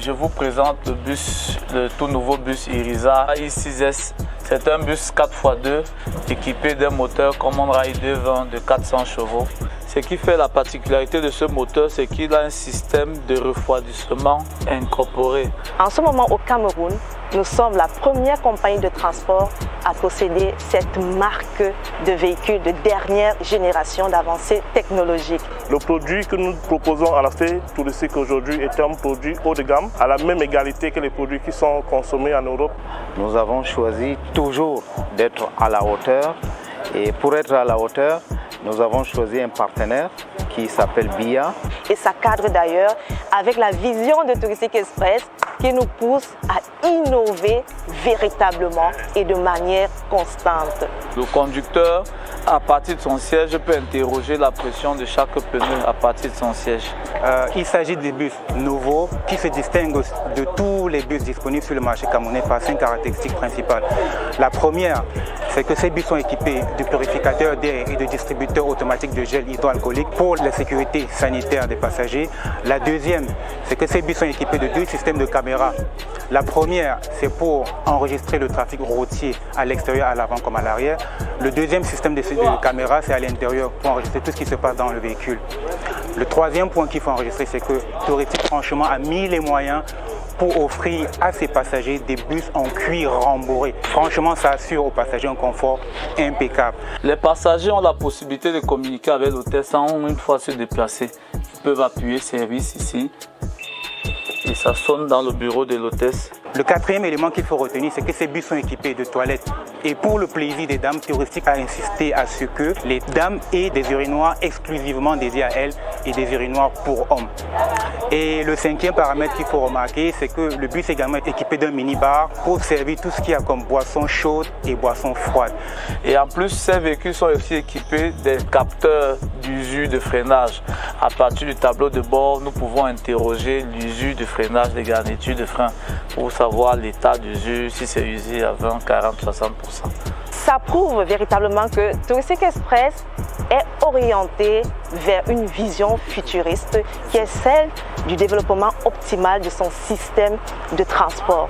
Je vous présente le tout nouveau bus Iriza i6S. C'est un bus 4x2 équipé d'un moteur Command Rail 220 de 400 chevaux. Ce qui fait la particularité de ce moteur, c'est qu'il a un système de refroidissement incorporé. En ce moment au Cameroun, nous sommes la première compagnie de transport à posséder cette marque de véhicules de dernière génération d'avancée technologique. Le produit que nous proposons à l'aspect touristique aujourd'hui est un produit haut de gamme, à la même égalité que les produits qui sont consommés en Europe. Nous avons choisi toujours d'être à la hauteur, et pour être à la hauteur, nous avons choisi un partenaire qui s'appelle BIA. Et ça cadre d'ailleurs avec la vision de Touristique Express qui nous pousse à innover véritablement et de manière constante. Le conducteur, à partir de son siège, peut interroger la pression de chaque pneu à partir de son siège. Il s'agit de bus nouveaux qui se distinguent de tous les bus disponibles sur le marché camerounais par 5 caractéristiques principales. La première, c'est que ces bus sont équipés de purificateurs d'air et de distributeurs automatiques de gel hydroalcoolique pour la sécurité sanitaire des passagers. La deuxième, c'est que ces bus sont équipés de 2 systèmes de caméras. La première, c'est pour enregistrer le trafic routier à l'extérieur, à l'avant comme à l'arrière. Le deuxième système de caméras, c'est à l'intérieur pour enregistrer tout ce qui se passe dans le véhicule. Le troisième point qu'il faut enregistrer, c'est que Touristique franchement a mis les moyens pour offrir à ses passagers des bus en cuir rembourré. Franchement, ça assure aux passagers un confort impeccable. Les passagers ont la possibilité de communiquer avec l'hôtesse sans une fois se déplacer. Ils peuvent appuyer service ici et ça sonne dans le bureau de l'hôtesse. Le quatrième élément qu'il faut retenir, c'est que ces bus sont équipés de toilettes. Et pour le plaisir des dames, Touristique a insisté à ce que les dames aient des urinoirs exclusivement dédiés à elles et des urinoirs pour hommes. Et le cinquième paramètre qu'il faut remarquer, c'est que le bus est également équipé d'un mini-bar pour servir tout ce qu'il y a comme boissons chaudes et boissons froides. Et en plus, ces véhicules sont aussi équipés des capteurs d'usure de freinage. À partir du tableau de bord, nous pouvons interroger l'usure de freinage, les garnitures de frein pour savoir l'état d'usure, si c'est usé à 20, 40, 60%. Ça prouve véritablement que Touristique Express est orienté vers une vision futuriste qui est celle du développement optimal de son système de transport.